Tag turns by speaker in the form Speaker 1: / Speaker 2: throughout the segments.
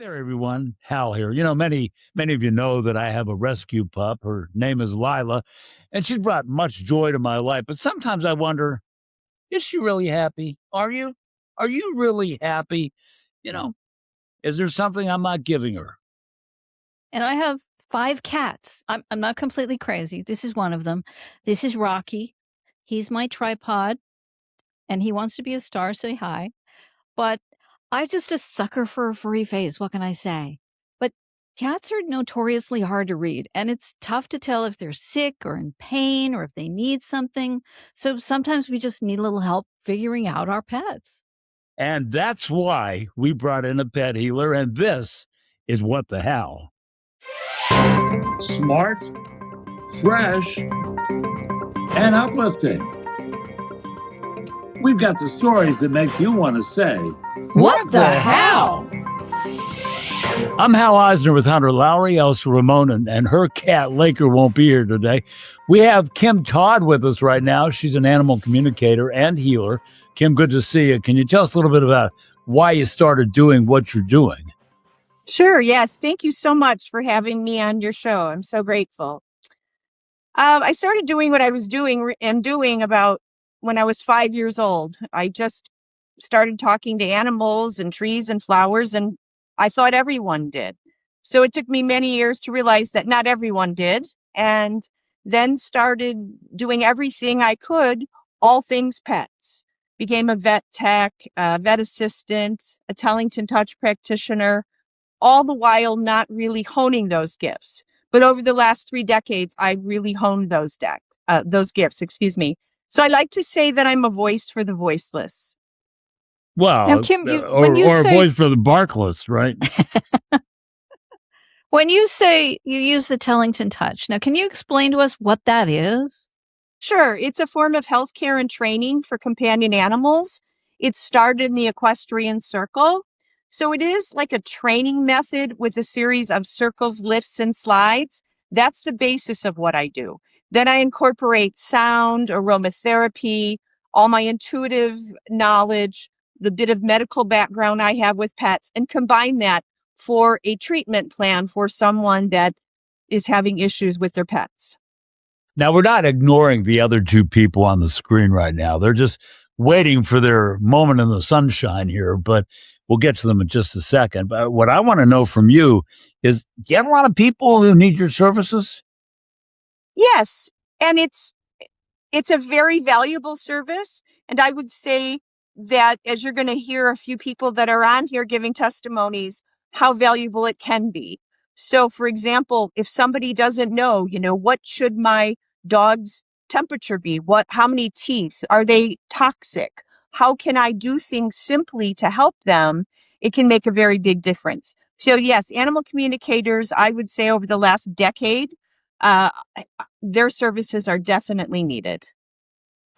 Speaker 1: There, everyone. Hal here. Many of you know that I have a rescue pup. Her name is Lila, and she's brought much joy to my life. But sometimes I wonder, is she really happy? Are you? Are you really happy? You know, is there something I'm not giving her?
Speaker 2: And I have 5 cats. I'm not completely crazy. This is one of them. This is Rocky. He's my tripod, and he wants to be a star, say hi. But I'm just a sucker for a furry face, what can I say? But cats are notoriously hard to read, and it's tough to tell if they're sick or in pain or if they need something. So sometimes we just need a little help figuring out our pets.
Speaker 1: And that's why we brought in a pet healer, and this is What the Hal. Smart, fresh, and uplifting. We've got the stories that make you want to say,
Speaker 2: What the hell?
Speaker 1: I'm Hal Eisner with Hunter Lowry. Elsa Ramon and her cat Laker won't be here today. We have Kim Todd with us right now. She's an animal communicator and healer. Kim, good to see you. Can you tell us a little bit about why you started doing what you're doing?
Speaker 3: Sure. Yes. Thank you so much for having me on your show. I'm so grateful. I started doing what I was doing about when I was 5 years old. I just started talking to animals and trees and flowers, and I thought everyone did. So it took me many years to realize that not everyone did, and then started doing everything I could, all things pets. Became a vet tech, a vet assistant, a Tellington Touch practitioner, all the while not really honing those gifts. But over the last 3 decades, I really honed those gifts, excuse me. So I like to say that I'm a voice for the voiceless.
Speaker 1: Well,
Speaker 2: Now, Kim,
Speaker 1: or a voice for the barkless, right?
Speaker 2: When you say you use the Tellington Touch, now can you explain to us what that is?
Speaker 3: Sure. It's a form of healthcare and training for companion animals. It started in the equestrian circle. So it is like a training method with a series of circles, lifts, and slides. That's the basis of what I do. Then I incorporate sound, aromatherapy, all my intuitive knowledge, the bit of medical background I have with pets, and combine that for a treatment plan for someone that is having issues with their pets.
Speaker 1: Now, we're not ignoring the other two people on the screen right now. They're just waiting for their moment in the sunshine here, but we'll get to them in just a second. But what I want to know from you is, do you have a lot of people who need your services?
Speaker 3: Yes, and it's a very valuable service. And I would say that, as you're going to hear a few people that are on here giving testimonies, how valuable it can be. So, for example, if somebody doesn't know, what should my dog's temperature be? How many teeth? Are they toxic? How can I do things simply to help them? It can make a very big difference. So yes, animal communicators, I would say over the last decade, their services are definitely needed.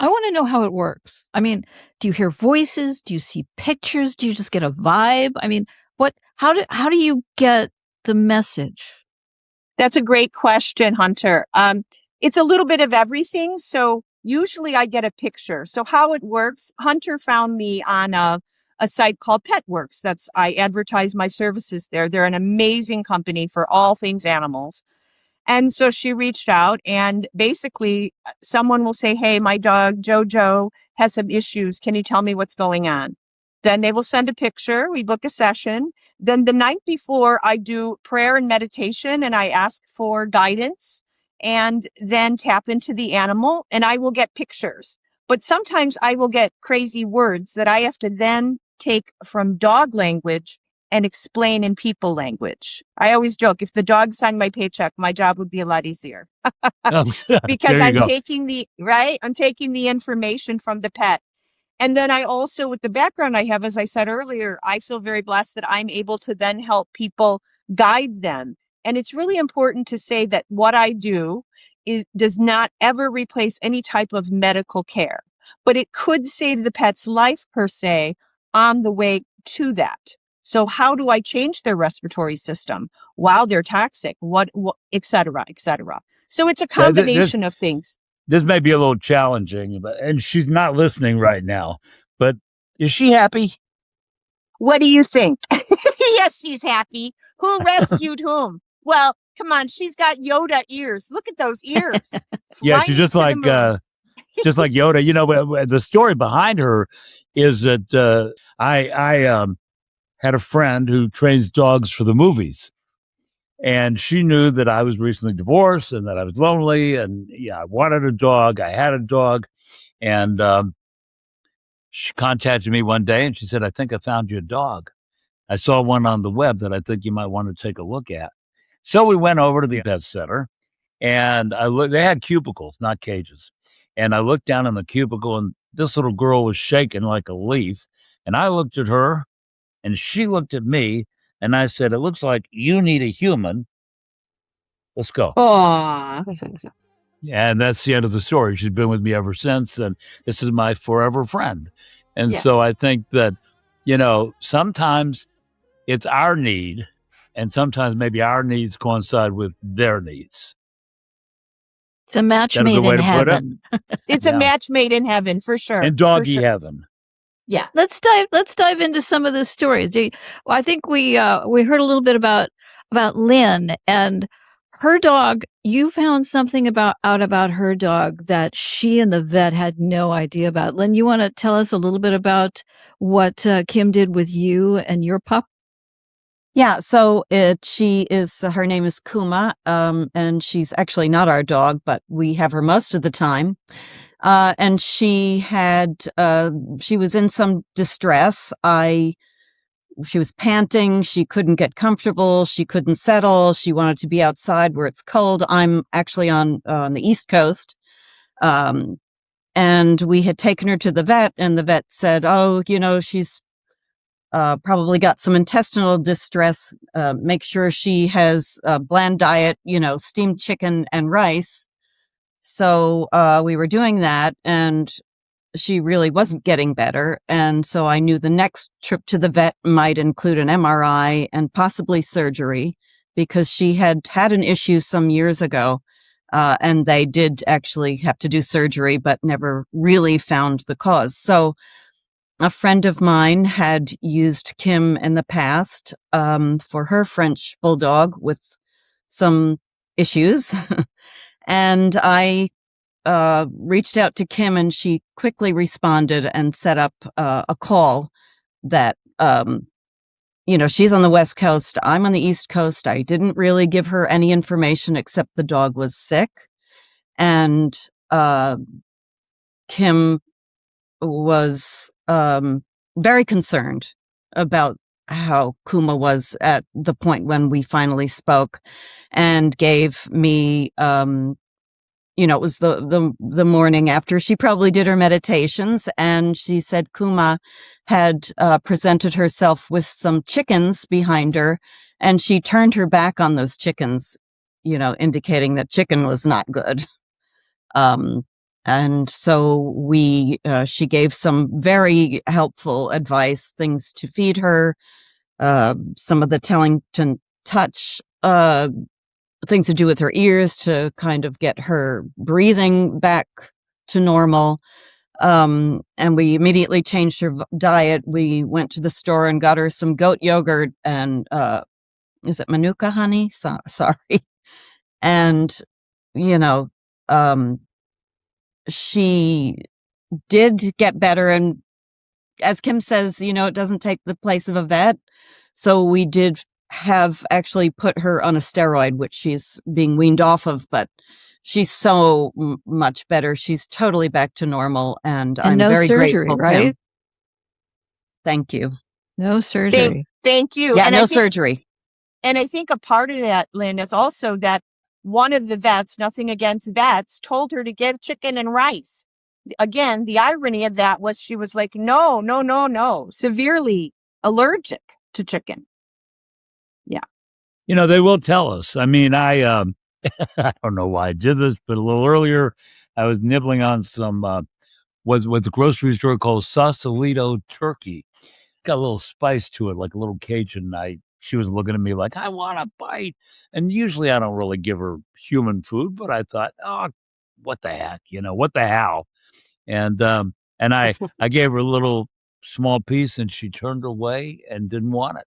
Speaker 2: I want to know how it works. I mean, do you hear voices? Do you see pictures? Do you just get a vibe? I mean, how do you get the message?
Speaker 3: That's a great question, Hunter. It's a little bit of everything. So usually I get a picture. So how it works, Hunter found me on a site called PetWorks. I advertise my services there. They're an amazing company for all things animals. And so she reached out, and basically someone will say, hey, my dog Jojo has some issues. Can you tell me what's going on? Then they will send a picture. We book a session. Then the night before, I do prayer and meditation, and I ask for guidance and then tap into the animal, and I will get pictures. But sometimes I will get crazy words that I have to then take from dog language and explain in people language. I always joke, if the dog signed my paycheck, my job would be a lot easier. Because I'm taking the information from the pet. And then I also, with the background I have, as I said earlier, I feel very blessed that I'm able to then help people guide them. And it's really important to say that what I do does not ever replace any type of medical care, but it could save the pet's life per se on the way to that. So how do I change their respiratory system while they're toxic? What et cetera, et cetera. So it's a combination of things.
Speaker 1: This may be a little challenging, and she's not listening right now, but is she happy?
Speaker 3: What do you think? Yes, she's happy. Who rescued whom? Well, come on, she's got Yoda ears. Look at those ears.
Speaker 1: Yeah,
Speaker 3: Flying
Speaker 1: she's just
Speaker 3: to the
Speaker 1: like
Speaker 3: moon.
Speaker 1: just like Yoda. You know, the story behind her is that I had a friend who trains dogs for the movies. And she knew that I was recently divorced and that I was lonely. And yeah, I wanted a dog. I had a dog. And she contacted me one day and she said, I think I found you a dog. I saw one on the web that I think you might want to take a look at. So we went over to the pet center and I looked, they had cubicles, not cages. And I looked down in the cubicle and this little girl was shaking like a leaf. And I looked at her and she looked at me and I said, it looks like you need a human. Let's go.
Speaker 3: Aw.
Speaker 1: And that's the end of the story. She's been with me ever since, and this is my forever friend. And
Speaker 3: Yes.
Speaker 1: so I think that, you know, sometimes it's our need, and sometimes maybe our needs coincide with their needs.
Speaker 2: It's a match
Speaker 1: Is that a
Speaker 2: made
Speaker 1: good way
Speaker 2: in
Speaker 1: to put it?
Speaker 2: heaven.
Speaker 3: It's
Speaker 1: Yeah.
Speaker 3: a match made in heaven for sure.
Speaker 1: In
Speaker 3: for
Speaker 1: doggy
Speaker 3: sure.
Speaker 1: heaven.
Speaker 3: Yeah.
Speaker 2: Let's dive into some of the stories. I think we heard a little bit about Lynn and her dog. You found something out about her dog that she and the vet had no idea about. Lynn, you want to tell us a little bit about what Kim did with you and your pup?
Speaker 4: Yeah, so her name is Kuma, and she's actually not our dog, but we have her most of the time. And she was in some distress. She was panting. She couldn't get comfortable. She couldn't settle. She wanted to be outside where it's cold. I'm actually on the East Coast. And we had taken her to the vet and the vet said, oh, she's probably got some intestinal distress. Make sure she has a bland diet, steamed chicken and rice. So we were doing that and she really wasn't getting better. And so I knew the next trip to the vet might include an MRI and possibly surgery because she had an issue some years ago. And they did actually have to do surgery, but never really found the cause. So a friend of mine had used Kim in the past for her French bulldog with some issues. And I reached out to Kim and she quickly responded and set up a call that, she's on the West Coast. I'm on the East Coast. I didn't really give her any information except the dog was sick. And Kim was very concerned about how Kuma was at the point when we finally spoke and gave me, it was the morning after she probably did her meditations. And she said Kuma had presented herself with some chickens behind her and she turned her back on those chickens, indicating that chicken was not good. And so she gave some very helpful advice, things to feed her, some of the telling to touch, things to do with her ears to kind of get her breathing back to normal. And we immediately changed her diet. We went to the store and got her some goat yogurt and, is it Manuka honey? Sorry. And, she did get better. And as Kim says, it doesn't take the place of a vet. So we did have actually put her on a steroid, which she's being weaned off of, but she's so much better. She's totally back to normal. And I'm
Speaker 2: no
Speaker 4: very
Speaker 2: surgery,
Speaker 4: grateful,
Speaker 2: right?
Speaker 4: Kim. Thank you.
Speaker 2: No surgery.
Speaker 3: Thank you.
Speaker 4: Yeah,
Speaker 3: And
Speaker 4: no surgery.
Speaker 3: And I think a part of that, Lynn, is also that one of the vets, nothing against vets, told her to give chicken and rice. Again, the irony of that was she was like, no, severely allergic to chicken. Yeah.
Speaker 1: They will tell us. I mean, I don't know why I did this, but a little earlier I was nibbling on some was what the grocery store calls Sausalito turkey. Got a little spice to it, like a little Cajun. She was looking at me like, I want a bite. And usually I don't really give her human food, but I thought, oh, what the heck, what the hell? And I gave her a little small piece and she turned away and didn't want it.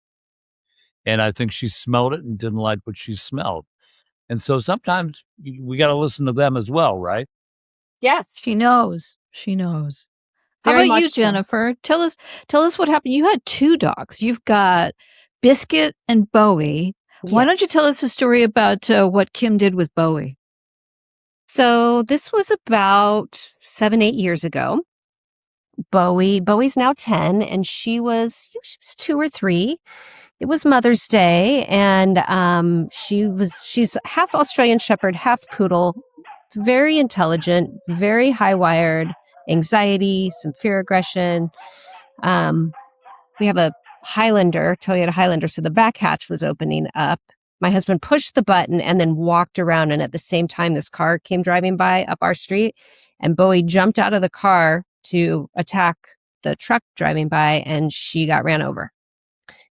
Speaker 1: And I think she smelled it and didn't like what she smelled. And so sometimes we got to listen to them as well, right?
Speaker 3: Yes,
Speaker 2: She knows. She knows. How
Speaker 3: very
Speaker 2: about you,
Speaker 3: much so.
Speaker 2: Jennifer? Tell us what happened. You had two dogs. You've got Biscuit and Bowie. Why don't you
Speaker 5: Yes.
Speaker 2: tell us a story about what Kim did with Bowie?
Speaker 5: So this was about 7, 8 years ago. Bowie's now 10, and she was 2 or 3. It was Mother's Day, and she's half Australian Shepherd, half poodle, very intelligent, very high wired, anxiety, some fear aggression. We have a Toyota Highlander, so the back hatch was opening up. My husband pushed the button and then walked around, and at the same time, this car came driving by up our street, and Bowie jumped out of the car to attack the truck driving by, and she got ran over.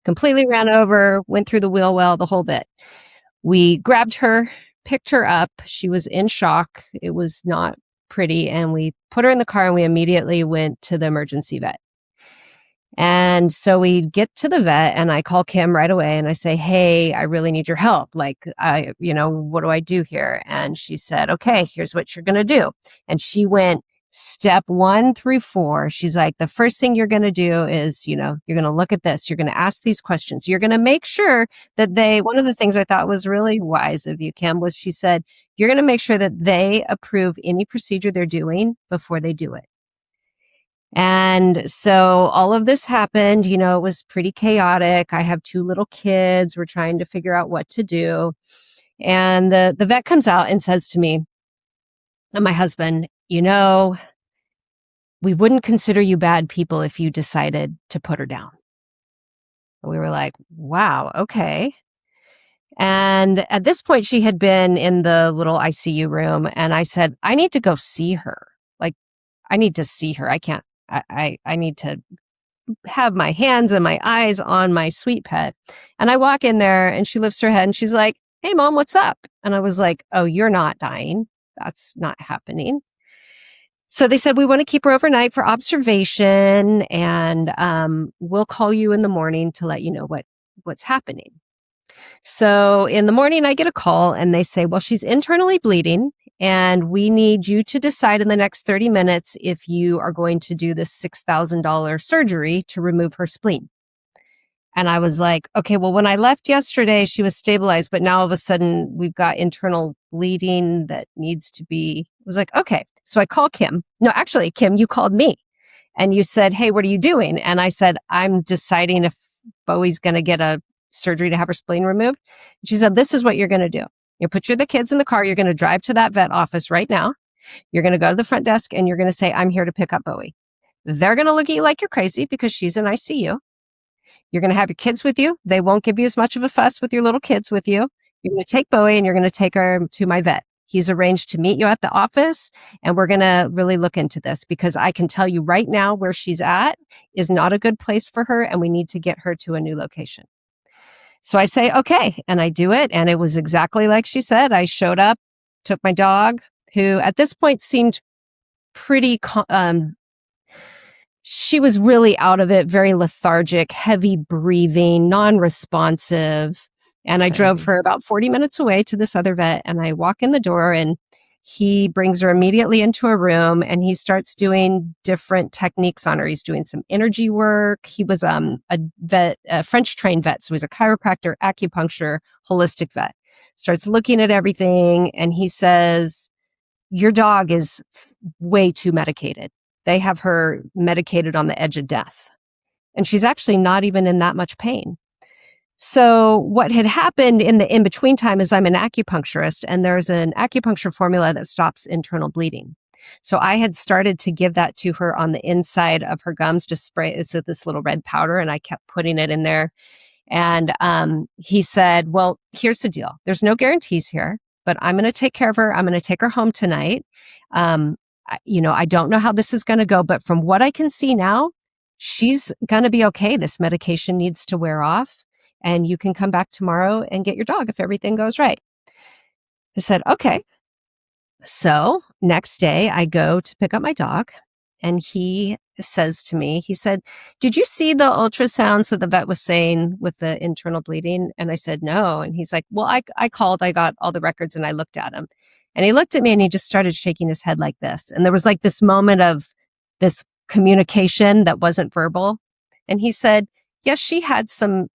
Speaker 5: Completely ran over, went through the wheel well, the whole bit. We grabbed her, picked her up. She was in shock. It was not pretty, and we put her in the car, and we immediately went to the emergency vet. And so we get to the vet, and I call Kim right away and I say, hey, I really need your help. Like, what do I do here? And she said, okay, here's what you're going to do. And she went step 1 through 4. She's like, the first thing you're going to do is, you're going to look at this. You're going to ask these questions. You're going to make sure that one of the things I thought was really wise of you, Kim, was she said, you're going to make sure that they approve any procedure they're doing before they do it. And so all of this happened, it was pretty chaotic. I have 2 little kids. We're trying to figure out what to do. And the vet comes out and says to me and my husband, we wouldn't consider you bad people if you decided to put her down. And we were like, wow, okay. And at this point, she had been in the little ICU room. And I said, I need to go see her. Like, I need to see her. I can't. I need to have my hands and my eyes on my sweet pet. And I walk in there and she lifts her head and she's like, hey, Mom, what's up? And I was like, oh, you're not dying. That's not happening. So they said, we want to keep her overnight for observation, and we'll call you in the morning to let you know what's happening. So in the morning, I get a call and they say, well, she's internally bleeding, and we need you to decide in the next 30 minutes if you are going to do this $6,000 surgery to remove her spleen. And I was like, okay, well, when I left yesterday, she was stabilized, but now all of a sudden we've got internal bleeding that needs to be, I was like, okay. So I call Kim. No, actually, Kim, you called me and you said, hey, what are you doing? And I said, I'm deciding if Bowie's going to get a surgery to have her spleen removed. She said, this is what you're going to do. You put the kids in the car. You're going to drive to that vet office right now. You're going to go to the front desk and you're going to say, I'm here to pick up Bowie. They're going to look at you like you're crazy because she's in ICU. You're going to have your kids with you. They won't give you as much of a fuss with your little kids with you. You're going to take Bowie and you're going to take her to my vet. He's arranged to meet you at the office, and we're going to really look into this because I can tell you right now where she's at is not a good place for her, and we need to get her to a new location. So I say, okay, and I do it. And it was exactly like she said. I showed up, took my dog, who at this point seemed pretty, she was really out of it, very lethargic, heavy breathing, non-responsive. And I drove her about 40 minutes away to this other vet, and I walk in the door and he brings her immediately into a room and he starts doing different techniques on her. He's doing some energy work. He was a French trained vet. So he's a chiropractor, acupuncture, holistic vet. Starts looking at everything and he says, your dog is way too medicated. They have her medicated on the edge of death. And she's actually not even in that much pain. So what had happened in the in-between time is I'm an acupuncturist, and there's an acupuncture formula that stops internal bleeding. So I had started to give that to her on the inside of her gums, just spray. It's this little red powder, and I kept putting it in there. And he said, well, here's the deal. There's no guarantees here, but I'm going to take care of her. I'm going to take her home tonight. I don't know how this is going to go, but from what I can see now, she's going to be okay. This medication needs to wear off. And you can come back tomorrow and get your dog if everything goes right. I said, okay. So next day I go to pick up my dog, and he says to me, he said, "Did you see the ultrasounds that the vet was saying with the internal bleeding?" And I said, "No." And he's like, "Well, I called, I got all the records and I looked at them." And he looked at me and he just started shaking his head like this. And there was like this moment of this communication that wasn't verbal. And he said, "Yes, she had some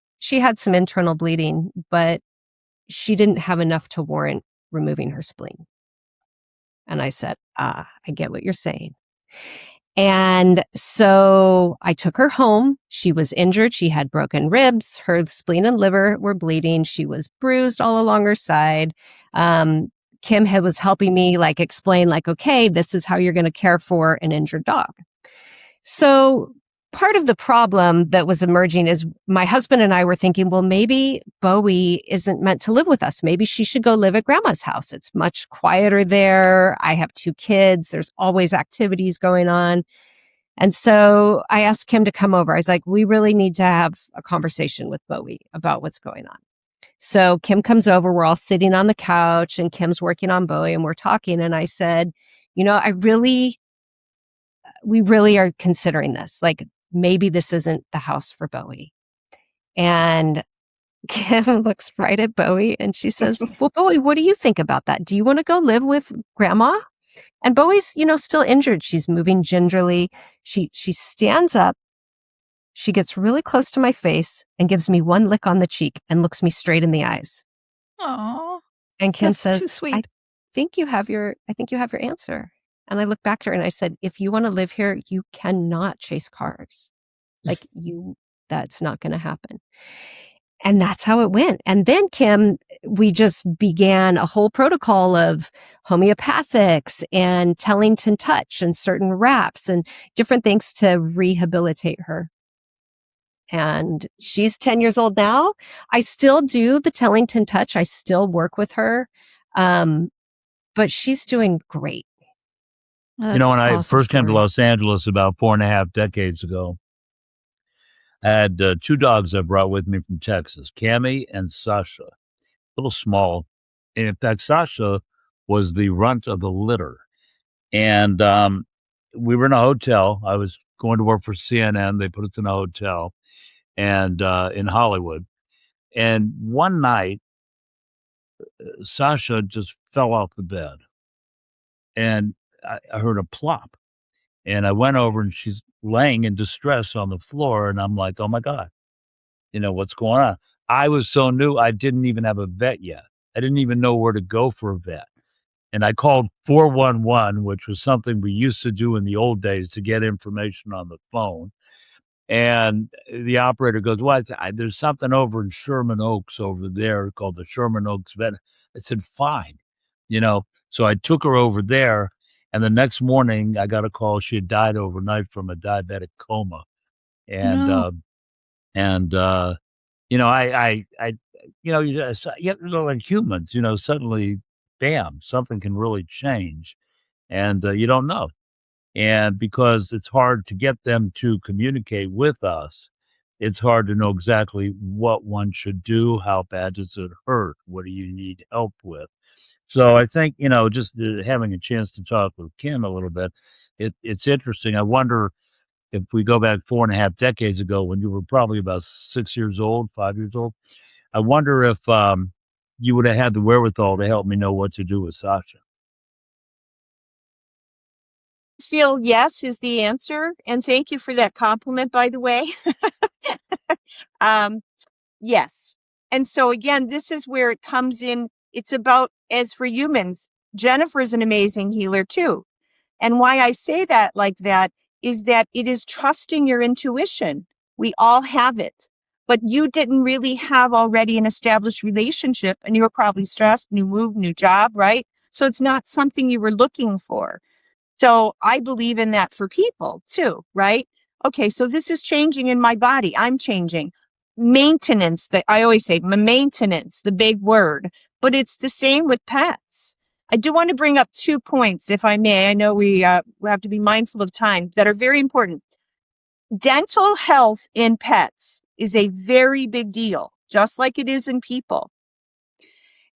Speaker 5: internal bleeding, but she didn't have enough to warrant removing her spleen." And I said, "I get what you're saying." And so I took her home. She was injured. She had broken ribs. Her spleen and liver were bleeding. She was bruised all along her side. Kim was helping me like explain like, okay, this is how you're going to care for an injured dog. So part of the problem that was emerging is my husband and I were thinking, well, maybe Bowie isn't meant to live with us. Maybe she should go live at grandma's house. It's much quieter there. I have 2 kids. There's always activities going on. And so I asked Kim to come over. I was like, we really need to have a conversation with Bowie about what's going on. So Kim comes over. We're all sitting on the couch and Kim's working on Bowie and we're talking. And I said, we really are considering this. Like, maybe this isn't the house for Bowie. And Kim looks right at Bowie and she says, "Well, Bowie, what do you think about that? Do you want to go live with grandma?" And Bowie's, still injured. She's moving gingerly. She stands up. She gets really close to my face and gives me one lick on the cheek and looks me straight in the eyes.
Speaker 2: Oh,
Speaker 5: And Kim
Speaker 2: that's
Speaker 5: says,
Speaker 2: too sweet.
Speaker 5: I think you have your answer. And I looked back to her and I said, "If you want to live here, you cannot chase cars. Like that's not going to happen." And that's how it went. And then Kim, we just began a whole protocol of homeopathics and Tellington touch and certain wraps and different things to rehabilitate her. And she's 10 years old now. I still do the Tellington touch. I still work with her. But she's doing great.
Speaker 1: When I first came to Los Angeles about 4.5 decades ago, I had 2 dogs I brought with me from Texas, Cammy and Sasha, a little small. And in fact, Sasha was the runt of the litter. And we were in a hotel. I was going to work for CNN. They put us in a hotel and in Hollywood. And one night, Sasha just fell off the bed. And I heard a plop. And I went over and she's laying in distress on the floor. And I'm like, oh my God, what's going on? I was so new. I didn't even have a vet yet. I didn't even know where to go for a vet. And I called 411, which was something we used to do in the old days to get information on the phone. And the operator goes, "Well, there's something over in Sherman Oaks over there called the Sherman Oaks Vet." I said, "Fine." So I took her over there. And the next morning, I got a call. She had died overnight from a diabetic coma. And,
Speaker 2: No.
Speaker 1: like humans, suddenly, bam, something can really change. And you don't know. And because it's hard to get them to communicate with us, it's hard to know exactly what one should do. How bad does it hurt? What do you need help with? So I think, just having a chance to talk with Kim a little bit, it's interesting. I wonder if we go back 4.5 decades ago when you were probably about 6 years old, 5 years old, I wonder if you would have had the wherewithal to help me know what to do with Sasha.
Speaker 3: Feel yes is the answer. And thank you for that compliment, by the way. Yes. And so again, this is where it comes in. It's about, as for humans, Jennifer is an amazing healer too. And why I say that like that is that it is trusting your intuition. We all have it, but you didn't really have already an established relationship and you were probably stressed, new move, new job, right? So it's not something you were looking for. So I believe in that for people too, right? Okay, so this is changing in my body. I'm changing. Maintenance, that I always say, maintenance, the big word, but it's the same with pets. I do want to bring up 2 points, if I may. I know we have to be mindful of time, that are very important. Dental health in pets is a very big deal, just like it is in people.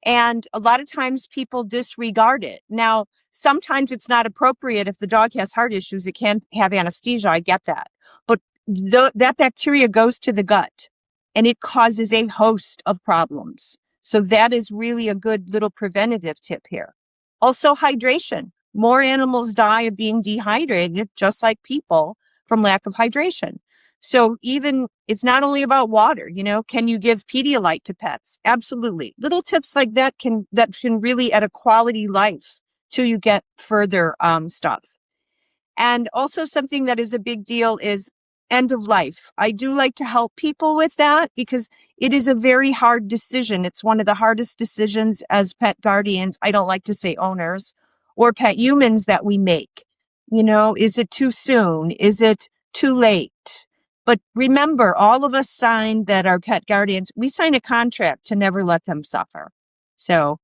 Speaker 3: And a lot of times people disregard it. Now, sometimes it's not appropriate. If the dog has heart issues, it can have anesthesia. I get that. But that bacteria goes to the gut and it causes a host of problems. So that is really a good little preventative tip here. Also, hydration. More animals die of being dehydrated, just like people, from lack of hydration. So even it's not only about water, can you give Pedialyte to pets? Absolutely. Little tips like that can really add a quality life till you get further stuff. And also something that is a big deal is end of life. I do like to help people with that because it is a very hard decision. It's one of the hardest decisions as pet guardians. I don't like to say owners or pet humans that we make. Is it too soon? Is it too late? But remember, all of us signed that our pet guardians, we sign a contract to never let them suffer. So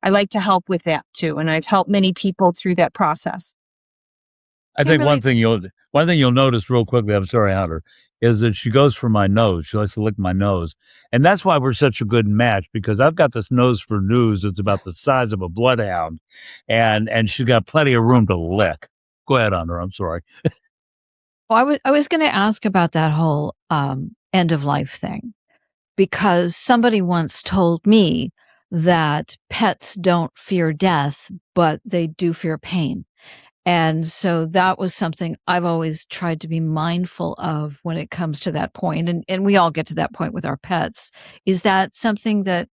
Speaker 3: I like to help with that too. And I've helped many people through that process.
Speaker 1: I think one thing you'll notice real quickly, I'm sorry, Hunter, is that she goes for my nose. She likes to lick my nose. And that's why we're such a good match, because I've got this nose for news that's about the size of a bloodhound, and she's got plenty of room to lick. Go ahead, Hunter. I'm sorry.
Speaker 2: Well, I was going to ask about that whole end of life thing, because somebody once told me that pets don't fear death, but they do fear pain. And so that was something I've always tried to be mindful of when it comes to that point. And we all get to that point with our pets. Is that something that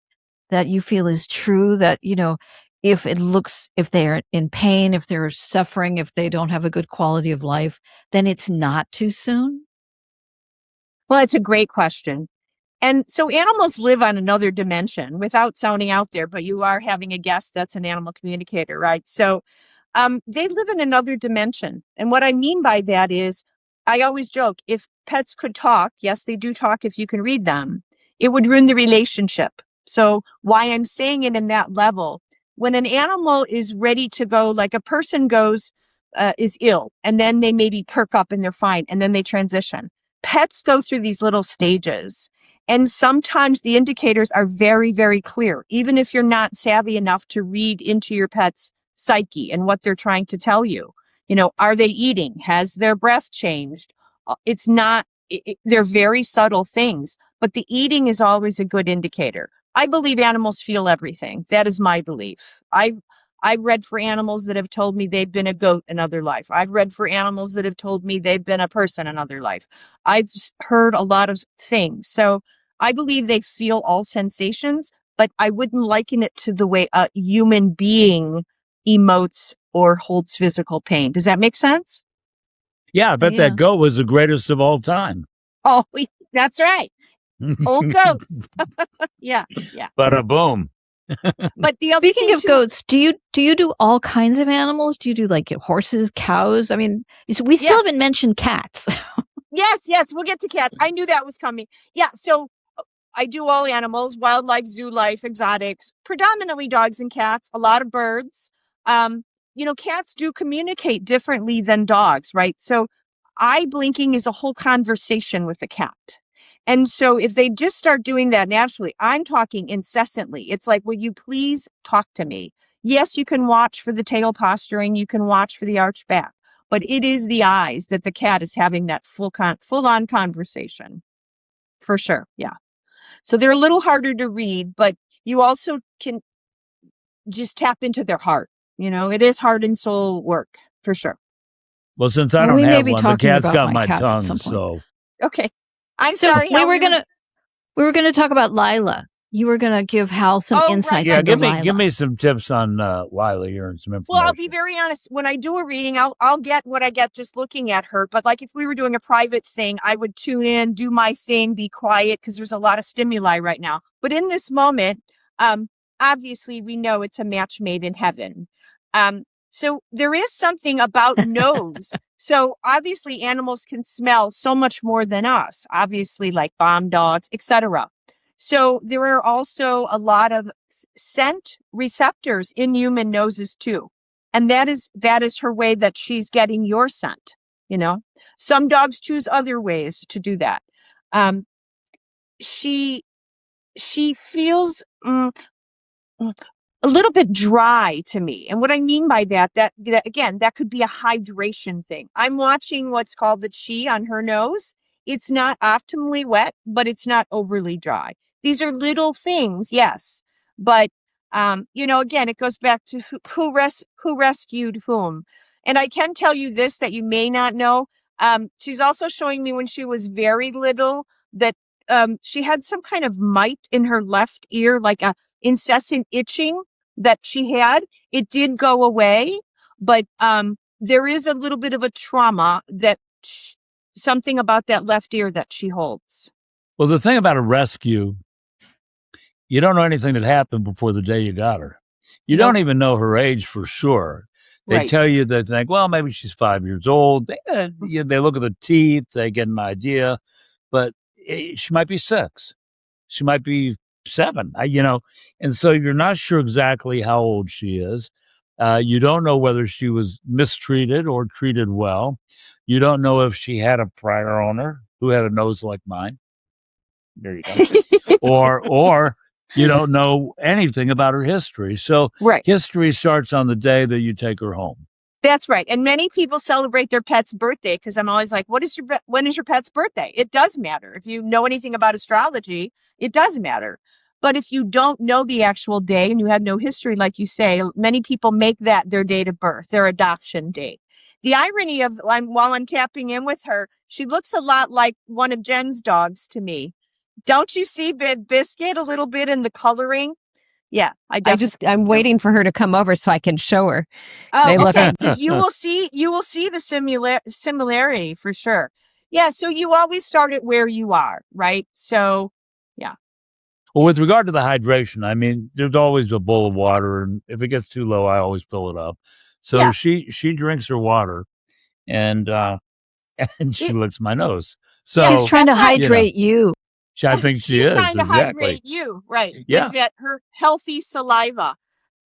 Speaker 2: you feel is true, that, if they're in pain, if they're suffering, if they don't have a good quality of life, then it's not too soon?
Speaker 3: Well, it's a great question. And so animals live on another dimension without sounding out there, but you are having a guest that's an animal communicator, right? So they live in another dimension. And what I mean by that is, I always joke, if pets could talk, yes, they do talk if you can read them, it would ruin the relationship. So why I'm saying it in that level, when an animal is ready to go, like a person is ill, and then they maybe perk up and they're fine, and then they transition. Pets go through these little stages. And sometimes the indicators are very, very clear, even if you're not savvy enough to read into your pet's psyche and what they're trying to tell you. Are they eating? Has their breath changed? It's not, they're very subtle things, but the eating is always a good indicator. I believe animals feel everything. That is my belief. I've read for animals that have told me they've been a goat another life. I've read for animals that have told me they've been a person another life. I've heard a lot of things. So I believe they feel all sensations, but I wouldn't liken it to the way a human being emotes or holds physical pain. Does that make sense?
Speaker 1: Yeah, I bet
Speaker 2: Yeah.
Speaker 1: that goat was the greatest of all time.
Speaker 3: Oh, that's right. Old goats. Yeah.
Speaker 1: Bada boom.
Speaker 3: But the other
Speaker 2: Speaking
Speaker 3: thing
Speaker 2: of
Speaker 3: too,
Speaker 2: goats, do you do all kinds of animals? Do you do like horses, cows? I mean, we still
Speaker 3: Yes.
Speaker 2: haven't mentioned cats.
Speaker 3: Yes, we'll get to cats. I knew that was coming. Yeah, so I do all animals, wildlife, zoo life, exotics, predominantly dogs and cats, a lot of birds. Cats do communicate differently than dogs, right? So eye blinking is a whole conversation with a cat. And so if they just start doing that naturally, I'm talking incessantly. It's like, will you please talk to me? Yes, you can watch for the tail posturing. You can watch for the arched back, but it is the eyes that the cat is having that full-on conversation. For sure. Yeah. So they're a little harder to read, but you also can just tap into their heart. It is heart and soul work for sure.
Speaker 1: Well, since I
Speaker 2: Well,
Speaker 1: don't
Speaker 2: we may
Speaker 1: have
Speaker 2: be
Speaker 1: one, the
Speaker 2: talking
Speaker 1: cat's
Speaker 2: about
Speaker 1: got
Speaker 2: my
Speaker 1: my
Speaker 2: cats at
Speaker 1: tongue,
Speaker 2: some point.
Speaker 1: so
Speaker 3: Okay. I'm
Speaker 2: So
Speaker 3: sorry.
Speaker 2: we
Speaker 3: Hal,
Speaker 2: were gonna talk about Lila. You were gonna give Hal some insights
Speaker 1: yeah,
Speaker 2: into
Speaker 1: give
Speaker 2: Lila.
Speaker 1: me some tips on Lila here and some information.
Speaker 3: Well, I'll be very honest. When I do a reading, I'll get what I get just looking at her. But like if we were doing a private thing, I would tune in, do my thing, be quiet because there's a lot of stimuli right now. But in this moment, obviously we know it's a match made in heaven. So there is something about nose. So obviously animals can smell so much more than us, obviously like bomb dogs, etc. So there are also a lot of scent receptors in human noses too. And that is her way that she's getting your scent. Some dogs choose other ways to do that. She feels a little bit dry to me. And what I mean by that again, that could be a hydration thing. I'm watching what's called the chi on her nose. It's not optimally wet, but it's not overly dry. These are little things, yes. But, again, it goes back to who rescued whom. And I can tell you this that you may not know. She's also showing me when she was very little that she had some kind of mite in her left ear, like a incessant itching that she had. It did go away, but there is a little bit of a trauma that something about that left ear that she holds.
Speaker 1: Well, the thing about a rescue, you don't know anything that happened before the day you got her. You
Speaker 3: Nope.
Speaker 1: don't even know her age for sure. They
Speaker 3: Right.
Speaker 1: tell you, they think, well, maybe she's 5 years old. They look at the teeth, they get an idea, but she might be 6. She might be 7, and so you're not sure exactly how old she is. You don't know whether she was mistreated or treated well. You don't know if she had a prior owner who had a nose like mine. There you go. Or you don't know anything about her history. So
Speaker 3: Right.
Speaker 1: history starts on the day that you take her home.
Speaker 3: That's right. And many people celebrate their pet's birthday because I'm always like, when is your pet's birthday? It does matter. If you know anything about astrology, it does matter. But if you don't know the actual day and you have no history, like you say, many people make that their date of birth, their adoption date. The irony of while I'm tapping in with her, she looks a lot like one of Jen's dogs to me. Don't you see Biscuit a little bit in the coloring? Yeah,
Speaker 5: I'm waiting for her to come over so I can show her.
Speaker 3: Oh,
Speaker 5: They look
Speaker 3: okay. Because you will see the similarity for sure. Yeah. So you always start at where you are, right? So, yeah.
Speaker 1: Well, with regard to the hydration, I mean, there's always a bowl of water, and if it gets too low, I always fill it up. So
Speaker 3: Yeah.
Speaker 1: she drinks her water, and and she licks my nose. So
Speaker 3: Yeah,
Speaker 2: She's trying to
Speaker 3: that's right.
Speaker 2: hydrate you.
Speaker 1: I think she
Speaker 3: She's
Speaker 1: is
Speaker 3: trying to
Speaker 1: exactly.
Speaker 3: hydrate you, right?
Speaker 1: Yeah.
Speaker 3: With her healthy saliva.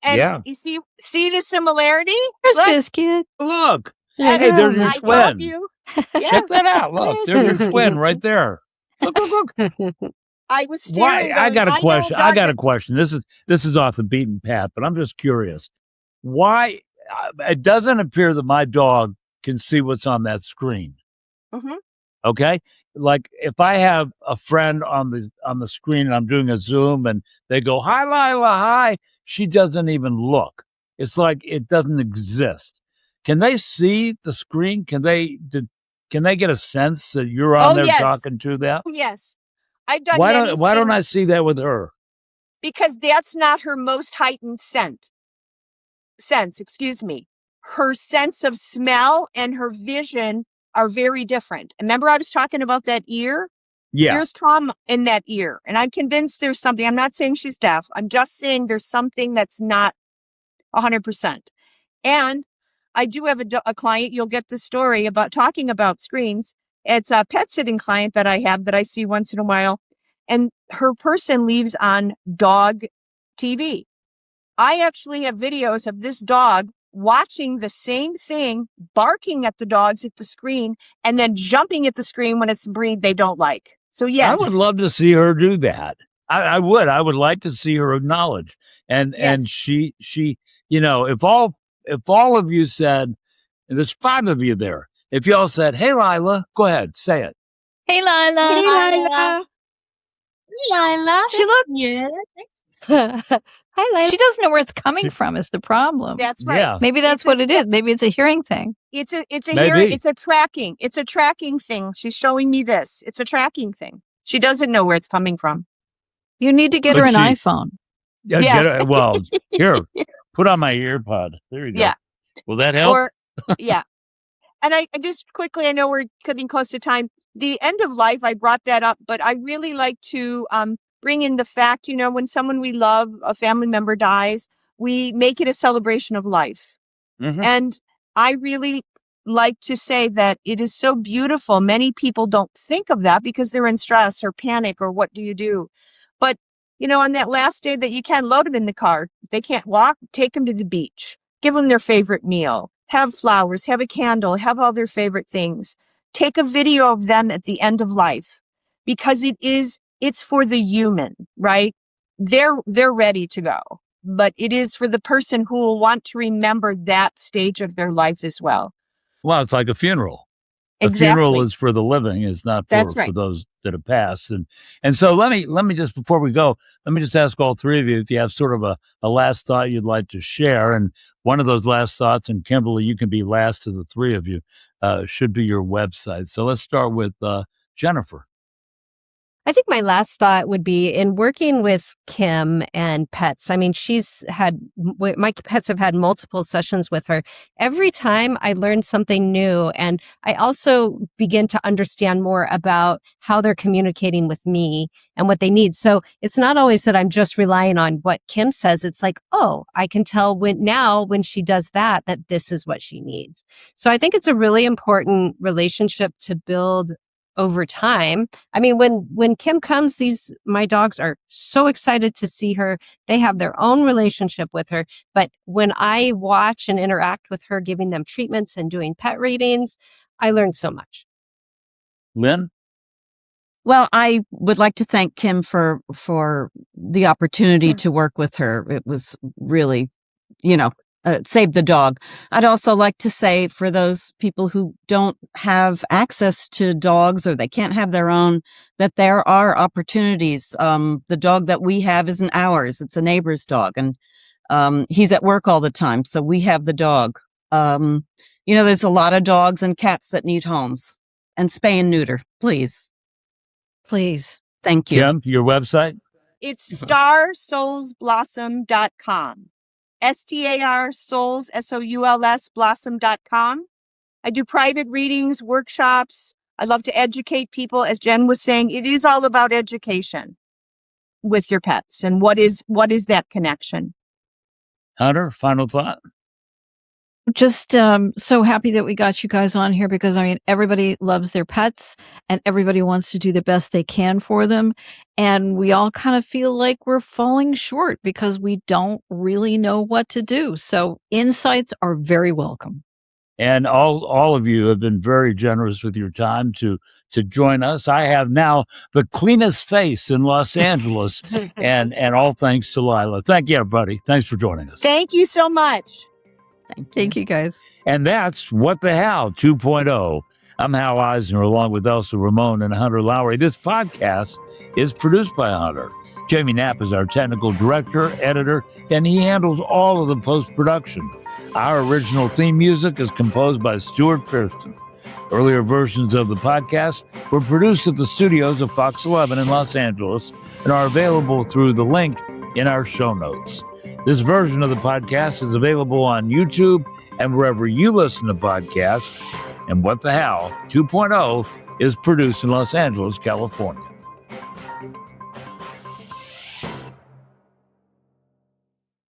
Speaker 3: And
Speaker 1: Yeah.
Speaker 3: you see the similarity?
Speaker 2: There's
Speaker 3: Look,
Speaker 2: Biscuit.
Speaker 1: Look,
Speaker 2: Yeah.
Speaker 1: hey, there's your
Speaker 3: I told
Speaker 1: twin.
Speaker 3: you. Yeah.
Speaker 1: Check that out. Look, there's your twin right there. Look.
Speaker 3: I was
Speaker 1: Why?
Speaker 3: staring.
Speaker 1: I got a
Speaker 3: know
Speaker 1: question.
Speaker 3: dog
Speaker 1: a question. This is off the beaten path, but I'm just curious. Why? It doesn't appear that my dog can see what's on that screen.
Speaker 3: Mhm.
Speaker 1: Okay, like if I have a friend on the screen and I'm doing a Zoom and they go, "Hi, Lila, hi," she doesn't even look. It's like it doesn't exist. Can they see the screen? Can they get a sense that you're on
Speaker 3: Oh,
Speaker 1: there
Speaker 3: yes.
Speaker 1: talking to them?
Speaker 3: Yes. I've done
Speaker 1: Why
Speaker 3: many
Speaker 1: don't I
Speaker 3: things
Speaker 1: see that with her?
Speaker 3: because that's not her most heightened sense, excuse me. Her sense of smell and her vision are very different. Remember I was talking about that ear?
Speaker 1: Yeah.
Speaker 3: There's trauma in that ear. And I'm convinced there's something. I'm not saying she's deaf. I'm just saying there's something that's not 100%. And I do have a client, you'll get the story about talking about screens. It's a pet sitting client that I have that I see once in a while. And her person leaves on dog TV. I actually have videos of this dog watching the same thing, barking at the dogs at the screen, and then jumping at the screen when it's a breed they don't like. So yes.
Speaker 1: I would love to see her do that. I would. I would like to see her acknowledge. And she if all of you said, and there's 5 of you there, if y'all said, "Hey Lila," go ahead, say it.
Speaker 2: Hey, Lila.
Speaker 3: Hey, Lila.
Speaker 4: Lila.
Speaker 2: She look.
Speaker 4: Yeah.
Speaker 5: Hi, Lila.
Speaker 2: She doesn't know where it's coming from. Is the problem?
Speaker 3: That's right.
Speaker 1: Yeah.
Speaker 2: Maybe that's what it is. Maybe it's a hearing thing.
Speaker 3: It's a
Speaker 1: Maybe.
Speaker 3: hearing. It's a tracking thing. She's showing me this. It's a tracking thing. She doesn't know where it's coming from.
Speaker 2: You need to get
Speaker 1: But
Speaker 2: her an
Speaker 1: she-
Speaker 2: iPhone.
Speaker 3: Yeah.
Speaker 1: Well, here, put on my ear pod. There you go.
Speaker 3: Yeah.
Speaker 1: Will that help?
Speaker 3: Or yeah. And I just quickly, I know we're getting close to time. The end of life, I brought that up, but I really like to bring in the fact, when someone we love, a family member dies, we make it a celebration of life.
Speaker 1: Mhm.
Speaker 3: And I really like to say that it is so beautiful. Many people don't think of that because they're in stress or panic or what do you do? But, on that last day that you can, load them in the car. If they can't walk, take them to the beach, give them their favorite meal, have flowers, have a candle, have all their favorite things. Take a video of them at the end of life because it's for the human, right? They're ready to go. but it is for the person who will want to remember that stage of their life as well.
Speaker 1: Well, it's like a funeral. A
Speaker 3: Exactly.
Speaker 1: funeral is for the living, it's not
Speaker 3: That's
Speaker 1: for
Speaker 3: right.
Speaker 1: those that have passed. And so let me just, before we go, let me just ask all three of you if you have sort of a last thought you'd like to share. And one of those last thoughts, and Kimberly, you can be last of the three of you, should be your website. So let's start with Jennifer.
Speaker 5: I think my last thought would be in working with Kim and pets. I mean, my pets have had multiple sessions with her. Every time I learn something new, and I also begin to understand more about how they're communicating with me and what they need. So it's not always that I'm just relying on what Kim says. It's like, oh, I can tell when she does that this is what she needs. So I think it's a really important relationship to build over time. I mean, when Kim comes, my dogs are so excited to see her. They have their own relationship with her. But when I watch and interact with her, giving them treatments and doing pet readings, I learn so much.
Speaker 1: Lynn?
Speaker 4: Well, I would like to thank Kim for the opportunity to work with her. It was really, saved the dog. I'd also like to say for those people who don't have access to dogs or they can't have their own, that there are opportunities. The dog that we have isn't ours. It's a neighbor's dog, and he's at work all the time. So we have the dog. There's a lot of dogs and cats that need homes, and spay and neuter, please.
Speaker 2: Please.
Speaker 4: Thank you.
Speaker 1: Kim, your website?
Speaker 3: It's starsoulsblossom.com. STAR souls, SOULS, blossom.com. I do private readings, workshops. I love to educate people. As Jen was saying, it is all about education with your pets. And what is that connection?
Speaker 1: Hunter, final thought?
Speaker 2: Just so happy that we got you guys on here because, I mean, everybody loves their pets and everybody wants to do the best they can for them. And we all kind of feel like we're falling short because we don't really know what to do. So insights are very welcome.
Speaker 1: And all of you have been very generous with your time to join us. I have now the cleanest face in Los Angeles, and all thanks to Lila. Thank you, everybody. Thanks for joining us.
Speaker 3: Thank you so much.
Speaker 2: Thank you, guys.
Speaker 1: And that's What the Hal 2.0. I'm Hal Eisner, along with Elsa Ramon and Hunter Lowry. This podcast is produced by Hunter. Jamie Knapp is our technical director, editor, and he handles all of the post-production. Our original theme music is composed by Stuart Pearson. Earlier versions of the podcast were produced at the studios of Fox 11 in Los Angeles and are available through the link in our show notes. This version of the podcast is available on YouTube and wherever you listen to podcasts. And What the Hal 2.0 is produced in Los Angeles, California.